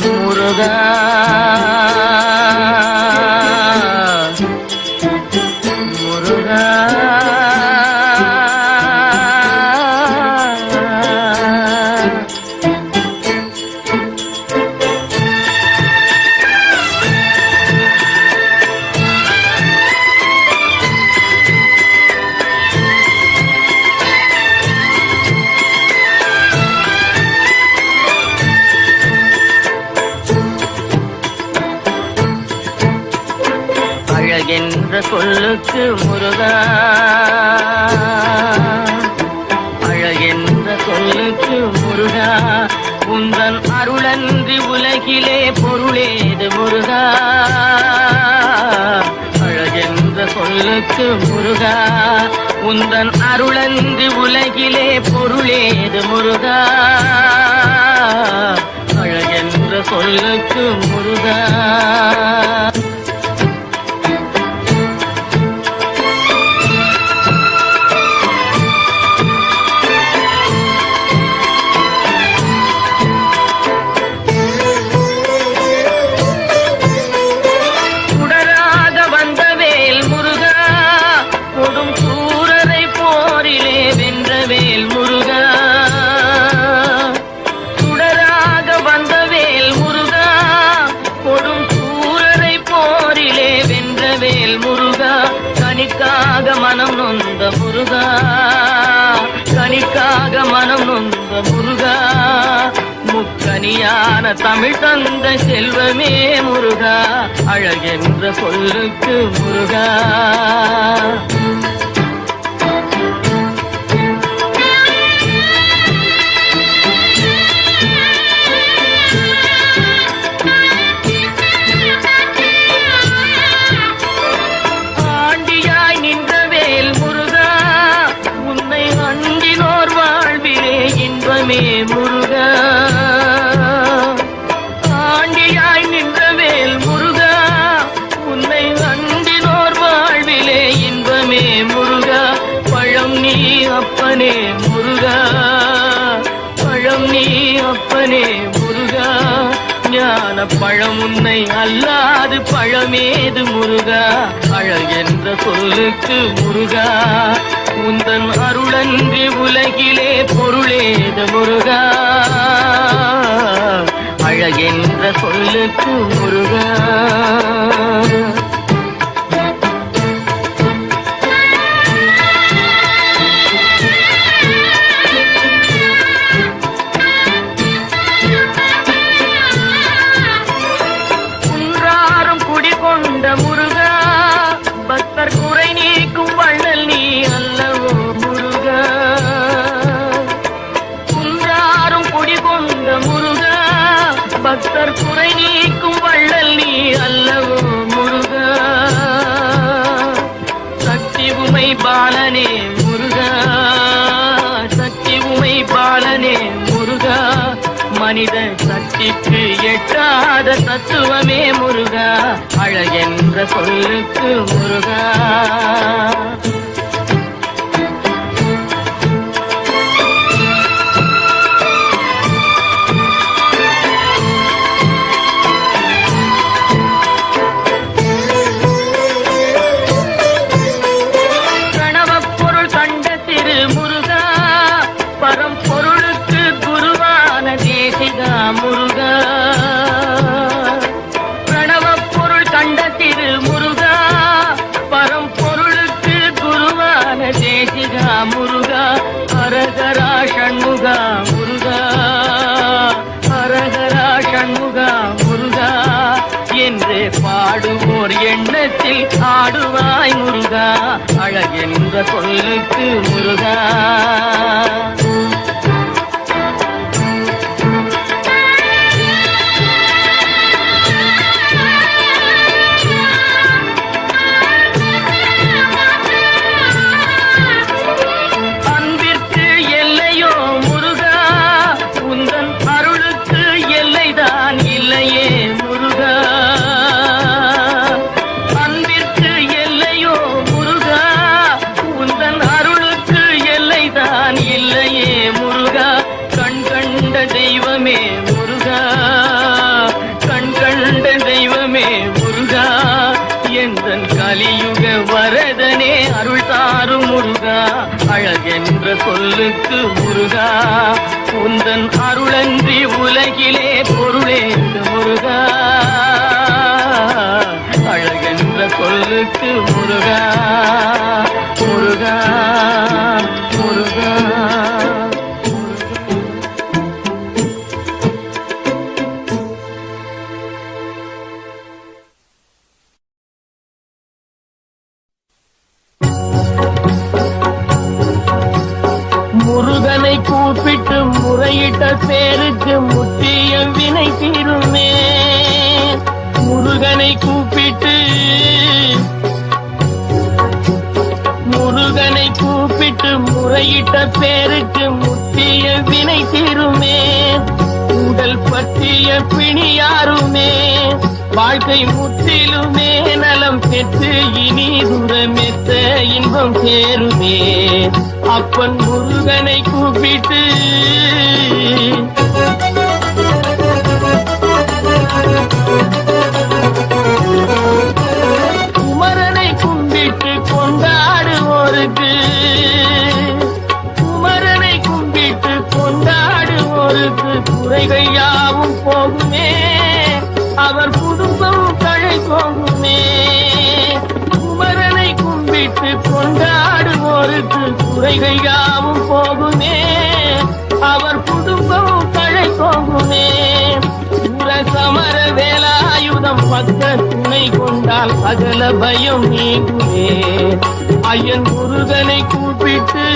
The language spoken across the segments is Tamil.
முருகா முருகா அழகென்ற சொல்லுக்கு முருகா, அழகென்ற சொல்லுக்கு முருகா, உந்தன் அருளன்றி உலகிலே பொருளேது முருகா. அழகென்ற சொல்லுக்கு முருகா, உந்தன் அருளன்றி உலகிலே பொருளேது முருகா. அழகென்ற சொல்லுக்கு முருகா. கனிக்காக மனம் நொந்த முருகா, கனிக்காக மனம் நொந்த முருகா, முக்கனியான தமிழ் தந்த செல்வமே முருகா. அழகென்ற சொல்லுக்கு முருகா. முருகா ஆண்டியாய் நின்றவேல் முருகா, உன்னை அண்டினோர் வாழ்விலே இன்பமே முருகா. பழம் நீ அப்பனே முருகா, பழம் நீ அப்பனே முருகா, ஞான பழம் உன்னை அல்லாது பழமேது முருகா. அழகென்ற சொல்லுக்கு முருகா, உந்தன் அருளன்றி உலகிலே பொருளேது முருகா. அழகென்ற சொல்லுக்கு முருகா. குன்றாரும் குடிகொண்ட முருகா, பக்தர் குறை நீக்கும் வள்ளல் நீ அல்லவோ முருகா. குன்றாரும் குடிகொண்ட முருகா, பக்தர் குறை நீக்கும் வள்ளல் நீ அல்லவோ முருகா. சக்தி உமை பாலனே முருகா, சக்தி உமை பாலனே முருகா, மனித சக்திக்கு எட்டாத தத்துவமே முருகா. அழகென்ற சொல்லுக்கு முருகா. கணவப்பொருள் கண்ட திரு முருகா, பரம்பொருளுக்கு குருவான தேசிகா முருகா. பிரணவப்பொருள் கண்ட திரு முருகா, பரம்பொருளுக்கு குருவான தேசிகா முருகா. ஹரஹரா ஷண்முகா முருகா, ஹரஹரா ஷண்முகா முருகா என்று பாடுவோர் எண்ணத்தில் ஆடுவாய் முருகா. அழகென்ற சொல்லுக்கு முருகா. அன்பிற்கு எல்லையோ முருகா, உந்தன் அருளுக்கு எல்லைதான் இல்லையே முருகா. அன்பிற்கு எல்லையோ முருகா, உந்தன் அருளுக்கு எல்லைதான் இல்லையே வரதனே அருள் தாரும் முருகா, அழகென்ற சொல்லுக்கு முருகா, உந்தன் அருளன்றி உலகிலே பொருளேது முருகா, அழகென்ற சொல்லுக்கு முருகா, முருகா, முருகா. முருகனை கூப்பிட்டு முறையிட்ட பேருக்கு முற்றிய வினை தீருமே. முருகனை கூப்பிட்டு முறையிட்ட பேருக்கு முற்றிய வினை தீருமே. உடல் பற்றிய பிணியாருமே வாழ்க்கை முற்றிலுமே நலம் பெற்று இனி துரமெத்த இன்பம் சேருமே. அப்பன் முருகனை கூப்பிட்டு குமரனை கும்பிட்டு கொண்டாடுவோருக்கு, குமரனை கும்பிட்டு கொண்டாடுவோருக்கு குறைகள் யாவும் போகுமே, அவர் குடும்பம் தழை போகுமே. குமரனை கும்பிட்டு கொண்டாடுவோருக்கு குறைகள் யாவும் போகுமே, அவர் குடும்பம் தழை போகுமே. சமர வேலாயுதம் பக்க துணை கொண்டால் சகல பயம் நீங்குமே. ஐயன் முருகனை கூப்பிட்டு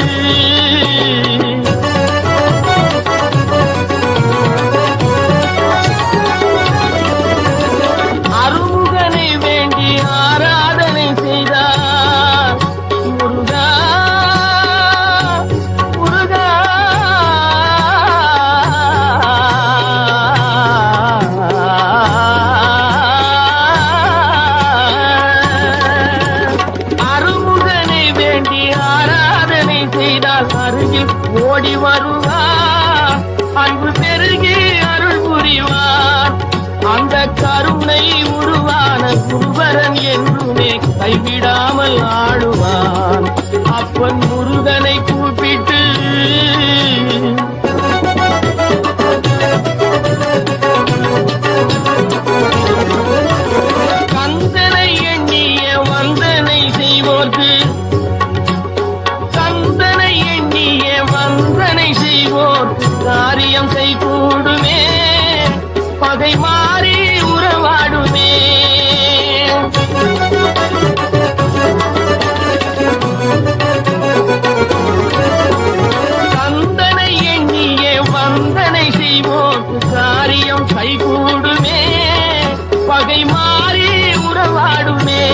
அருமுகனை வேண்டி ஆராதனை செய்தார். முருகா முருகா அருமுகனை வேண்டி ஆராதனை செய்தால் அருகில் ஓடி வருவார். அன்பு பெருகி அருள் புரிவார். அந்த கருணை உருவான குருவரன் என்றுமே கைவிடாமல் ஆடுவான். அப்பன் முருகனை கூப்பிட்டு கந்தனை எண்ணிய வந்தனை செய்வோர்க்கு, கந்தனை எண்ணிய வந்தனை செய்வோர்க்கு காரியம் கைகூடுமே, பகை மாறி உறவாடுமே. கந்தனை எண்ணிய வந்தனை செய்வோர்க்கு காரியம் கைகூடுமே, பகை மாறி உறவாடுமே.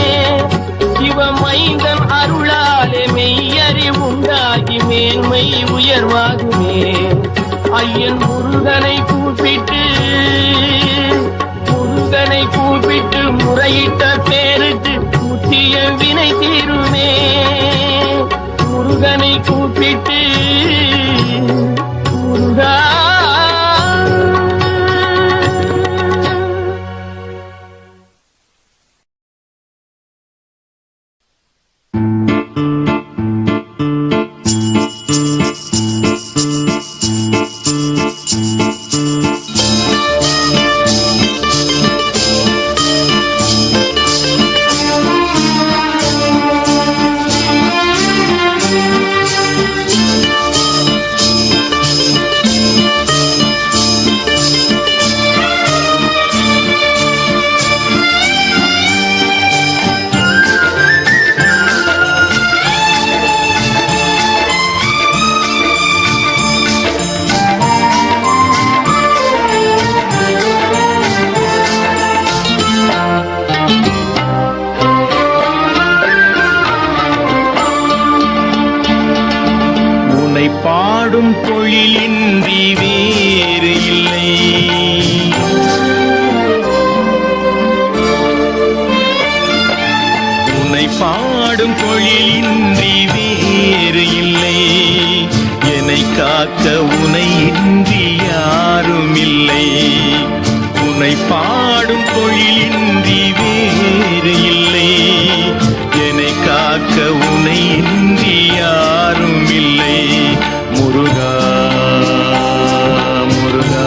சிவமைந்தன் அருளாலே மெய்யறிவு உண்டாகி மேன்மை உயர்வாகுமே. ஐயன் முருகனை கூப்பிட்டு முருகனை கூப்பிட்டு முறையிட்ட பேருக்கு முற்றிய வினை தீருமே. முருகனை கூப்பிட்டு முருகா பாடும் தொழிலின்றி வேறு இல்லை, உன்னை பாடும் தொழிலின்றி வேறு இல்லை. என்னை காக்க உனை இன்றி யாரும் இல்லை. உன்னை பாடும் தொழிலின்றி வேறு இல்லை. என்னை காக்க காக்க உனை இன்றி யாரும் இல்லை. முருகா முருகா.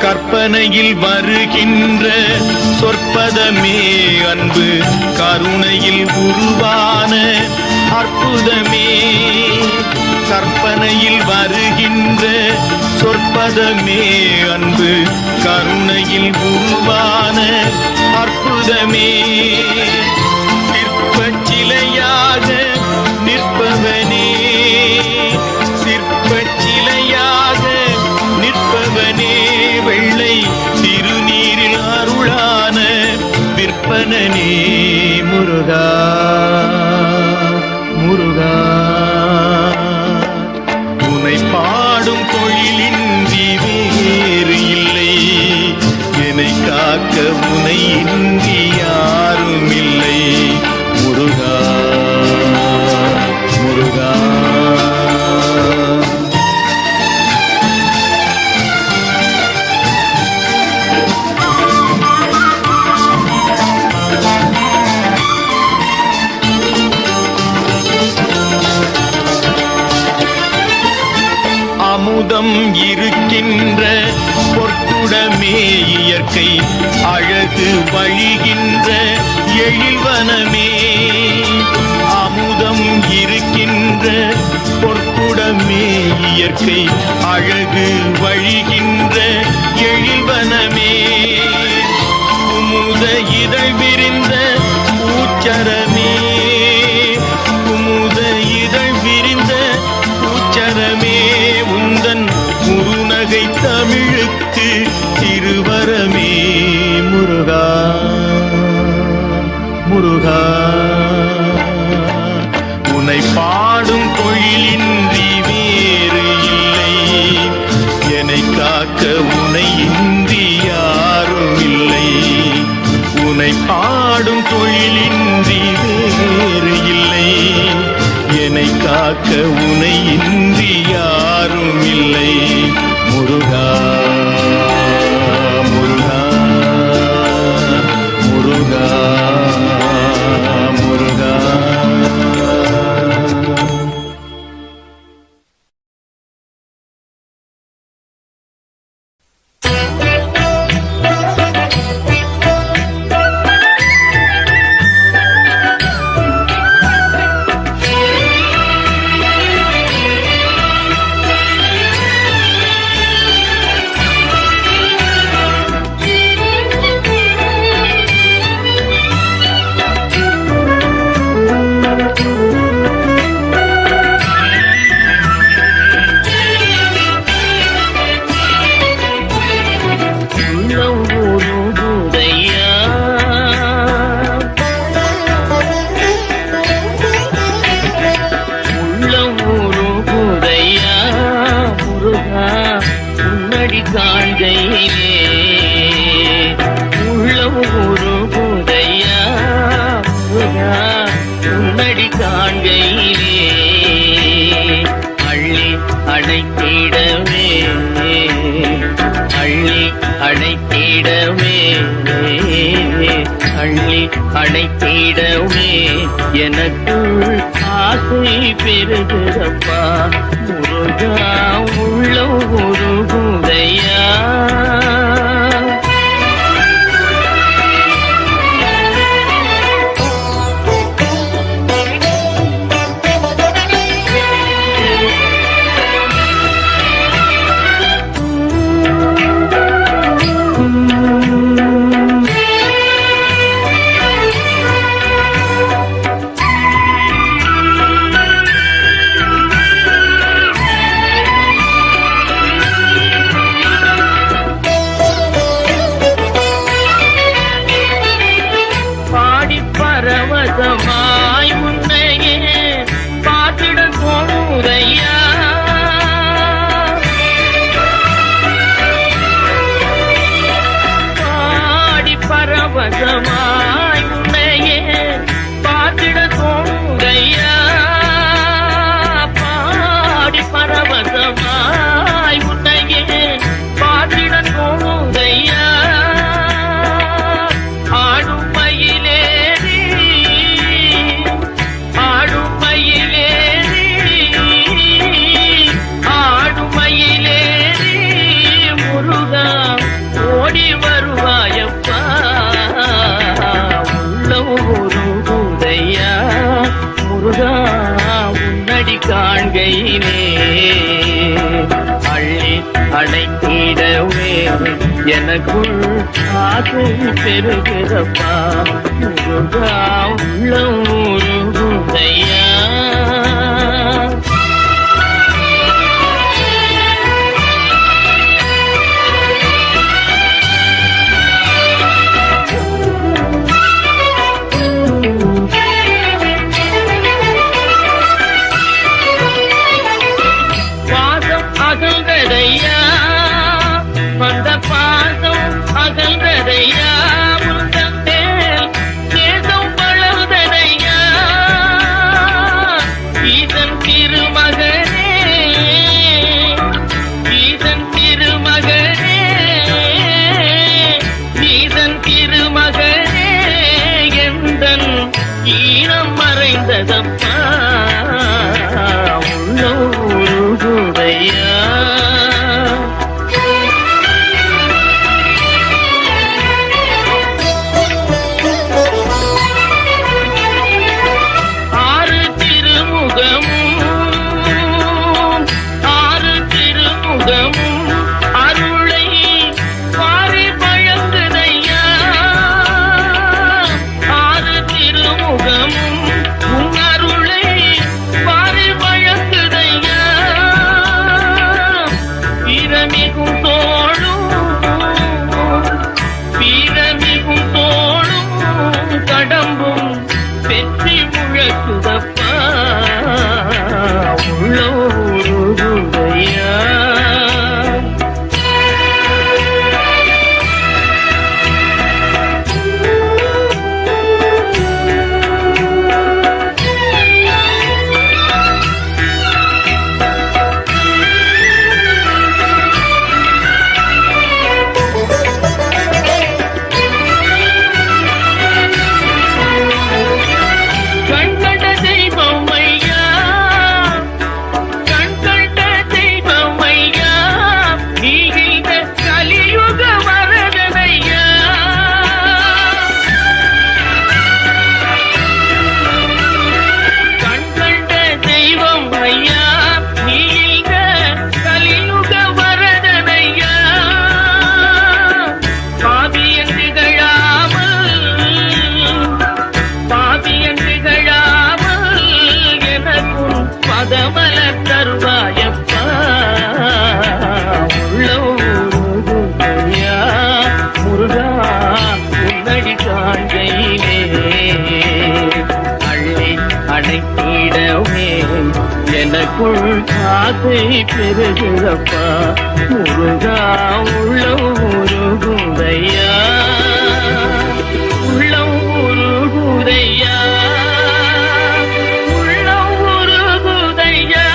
கற்பனையில் வருகின்ற சொற்பதமே அன்பு, கருணையில் உருவான அற்புதமே. கற்பனையில் வருகின்ற சொற்பதமே அன்பு, கருணையில் உருவான அற்புதமே. சிற்பச் சிலையாக நிற்பவனே, சிற்பச் சிலையாக நிற்பவனே, வெள்ளை திருநீரில் அருளான விற்பனனே. முருகா முருகா. உனை பாடும் தொழிலின்றி வேறு இல்லை, என்னை காக்க உனை இன்றி யாரும் இல்லை. முருகா முருகா. அமுதம் இருக்கின்ற பொற்குடமே இயற்கை, அழகு வழிகின்ற எழில்வனமே. அமுதம் இருக்கின்ற பொற்குடமே இயற்கை, அழகு வழிகின்ற எழில்வனமே. குமுத இதழ் விரிந்த பூச்சரமே, குமுத இதழ் விரிந்த பூச்சரமே. உந்தன் குறுநகை தமிழுக்கு திருவரமே. முருகா முருகா. உனை பாடும் தொழிலின்றி வேறு இல்லை, என்னை காக்க உனை இன்றி யாரும் இல்லை. உனை பாடும் தொழிலின்றி வேறு இல்லை, என்னை காக்க உனை இன்றி யாரும் இல்லை. முருகா முருகா முருகா முருகா. அணைத்திடவே எனக்குள் ஆசை பெருகிறப்பா. முருகா உள்ள ஒரு குதையா. பரவசமாய் முன்னையே பார்த்திட தோணுதையா. பாடி பரவசமாய் முன்னையே அடைத்திடவே எனக்குள் ஆசை பெருகிறப்பா முருகா உள்ளம் உருகுதையா அகல்கதையா வந்த பாசம் அகல்கதையா உந்தன் மேல் நேசம் வளர்ந்ததையா ஈசன் திருமகனே ஈசன் திருமகனே ஈசன் திருமகனே எந்தன் ஈரம் மறைந்ததப்பா உள்ளூருகுதையா எனக்குள் ஆசை பெருகிறப்பா முருகா உள்ளம் உருகுதையா உள்ளம் உருகுதையா உள்ளம் உருகுதையா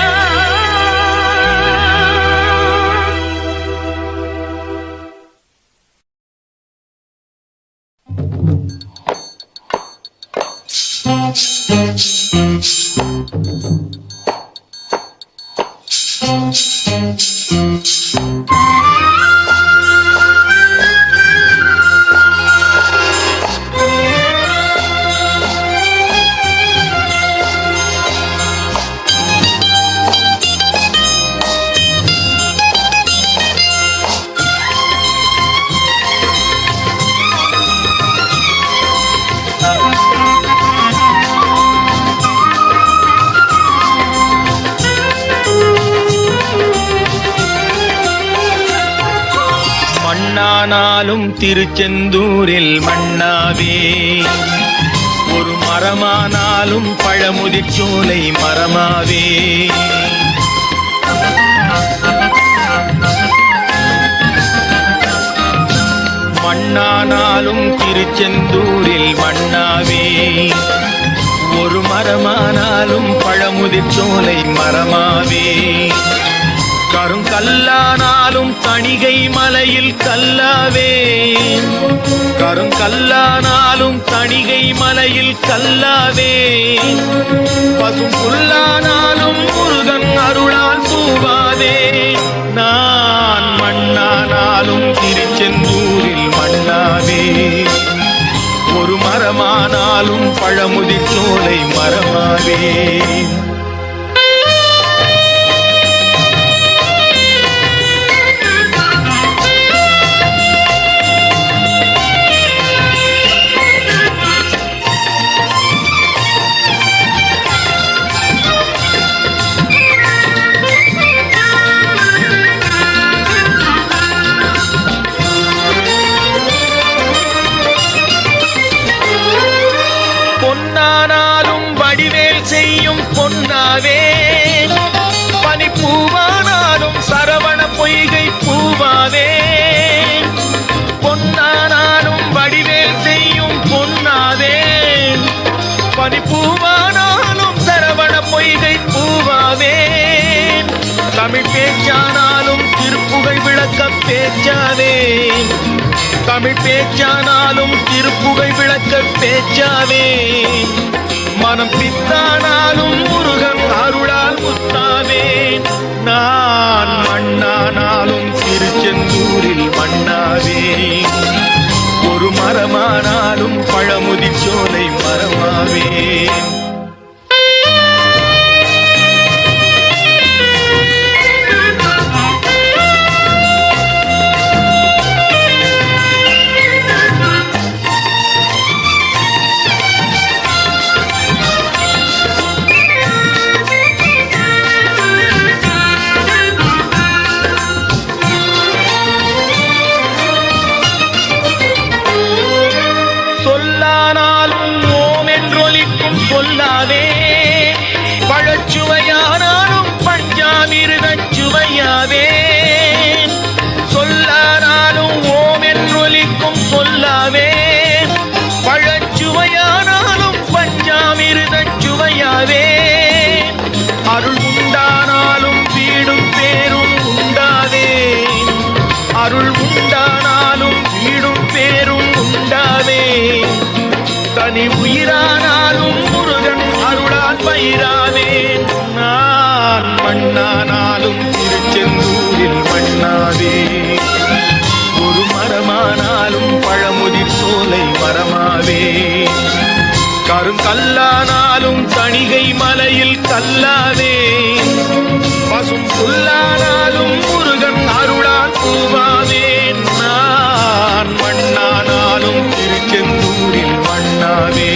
மண்ணானாலும் திருச்செந்தூரில் மண்ணாவே ஒரு மரமானாலும் பழமுதிர்ச்சோலை மரமாவே மண்ணானாலும் திருச்செந்தூரில் மண்ணாவே ஒரு மரமானாலும் பழமுதிர்ச்சோலை மரமாவே கருங்கல்லானாலும் தணிகை மலையில் கல்லாவே கருங்கல்லானாலும் தணிகை மலையில் கல்லாவே பசும் புல்லானாலும் முருகன் அருளால் பூவாதே நான் மண்ணானாலும் திருச்செந்தூரில் மண்ணாவே ஒரு மரமானாலும் பழமுதிர்ச்சோலை மரமாவே பொன்னாவே பனிப்பூவானாலும் சரவண பொய்கை பூவாவே பொன்னானாலும் வடிவேல் செய்யும் பொன்னாவே பனிப்பூவானாலும் சரவண பொய்கை பூவாவே தமிழ் பேச்சானாலும் திருப்புகழ் விளக்க பேச்சாவே தமிழ் பேச்சானாலும் திருப்புகழ் விளக்க பேச்சாவே மனம் பித்தானாலும் முருகன் அருளால் முத்தாவே நான் மண்ணானாலும் திருச்செந்தூரில் மண்ணாவே ஒரு மரமானாலும் பழமுதிர்ச்சோலை மரமாவே சொல்லாவே பழச்சுவையானாலும் பஞ்சாமிருதச் சுவையாவே சொல்லானாலும் ஓம் என்றொலிக்கும் சொல்லாவே பழச்சுவையானாலும் பஞ்சாமிருதச் சுவையாவே அருள் உண்டானாலும் வீடும் பேரும் உண்டாவே அருள் உண்டானாலும் வீடும் பேரும் உண்டாவே தனி உயிரானாலும் முருகன் அருளால் பயிராவே நான் மண்ணானாலும் திருச்செந்தூரில் மண்ணாவே ஒரு மரமானாலும் பழமுதிர் சோலை மரமாவே கருங்கல்லானாலும் தணிகை மலையில் கல்லாவே பசும் புல்லானாலும் முருகன் அருளால் பூவாவே நான் மண்ணானாலும் திருச்செந்தூரில் மண்ணாவே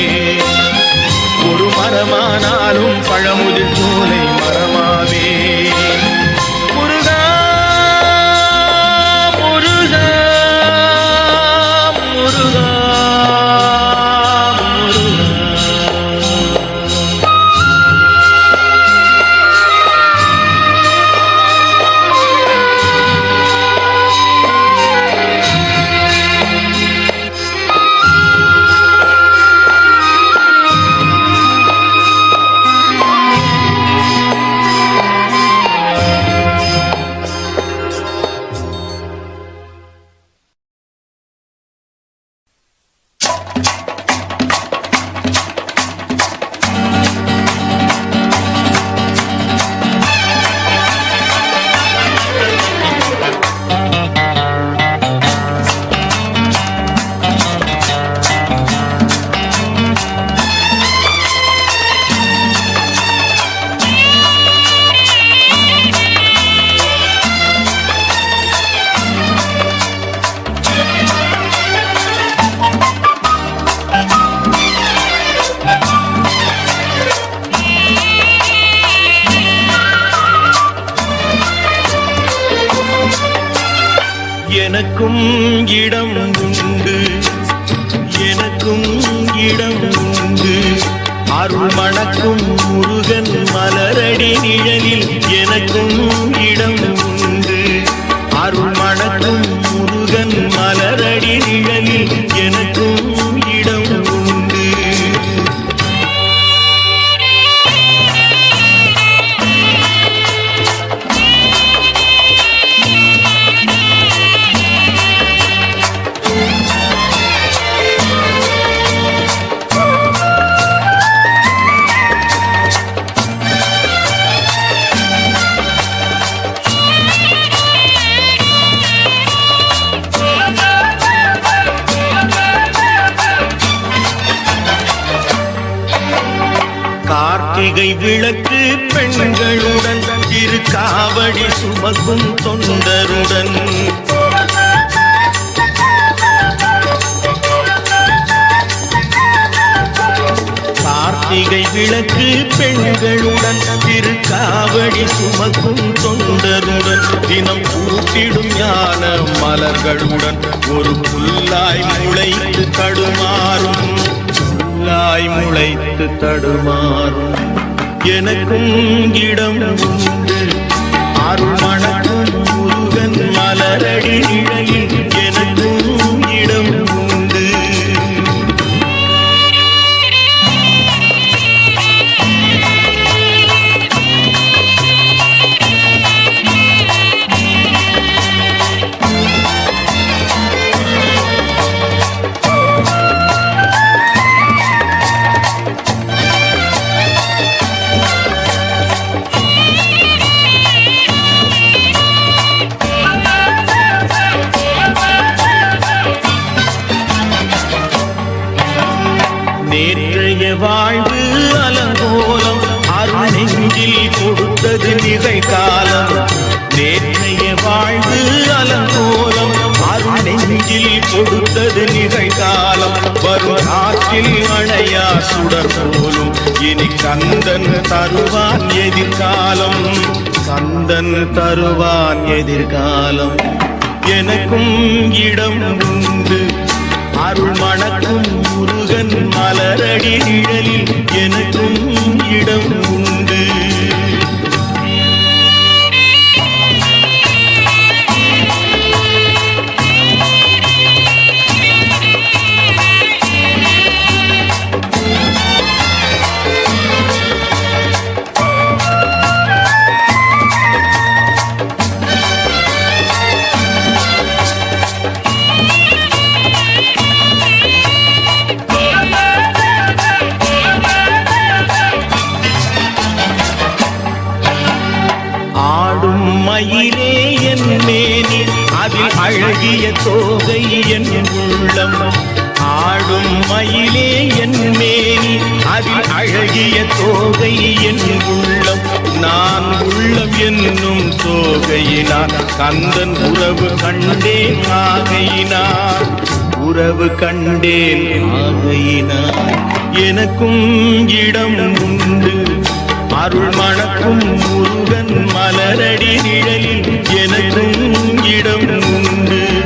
ஒரு மரமானாலும் பழமுதிர் சோலை மரமாவே முருகா முருகா முருகா எனக்கும் இடம் உண்டு எனக்கும் இடம் உண்டு அருள் மணக்கும் முருகன் மலரடி நிழலில் எனக்கும் இடம் உண்டு அருள் மணக்கும் முருகன் மலரடி நிழலில் எனக்கும் இடம் உண்டு கார்த்திகை விளக்கு பெண்களுடன் திருக்காவடி சுமக்கும் தொண்டருடன் கார்த்திகை விளக்கு பெண்களுடன் திருக்காவடி சுமக்கும் தொண்டருடன் தினம் பூத்திடும் ஞான மலர்களுடன் ஒரு புல்லாய் முளைத்து தடுமாறும் முளைத்து தடுமாறும் எனக்கும் இடம் உண்டு. அருள் மணக்கும் முருகன் மலரடி நிழலில் எனக்கும் இடம் உண்டு. நேற்றைய வாழ்வு அலங்கோலம் அருள் நெஞ்சில் கொடுத்தது நிகழ்காலம். நேற்றைய வாழ்வு அலங்கோலம் அருள் நெஞ்சில் கொடுத்தது நிகழ்காலம். வரும் காற்றில் அணையா சுடர் போலும் இனி கந்தன் தருவான் எதிர்காலம். கந்தன் தருவான் எதிர்காலம். எனக்கும் இடம் உண்டு. அருள் மணக்கும் முருகன் மலரடி நிழலில் எனக்கும் இடம் உண்டு. ஆடும் மயிலே என் மேனி அதில் அழகிய தோகை என் உள்ளம். ஆடும் மயிலே என் மேனி அதில் அழகிய தோகை என் உள்ளம். நான் உள்ளம் என்னும் தோகையினார் கந்தன் உறவு கண்டேன் ஆகையினார். உறவு கண்டேன் ஆகையினார். எனக்கும் இடம் உண்டு. அருள் மணக்கும் முருகன் மலரடி நிழலில் எனக்கும் இடம் உண்டு.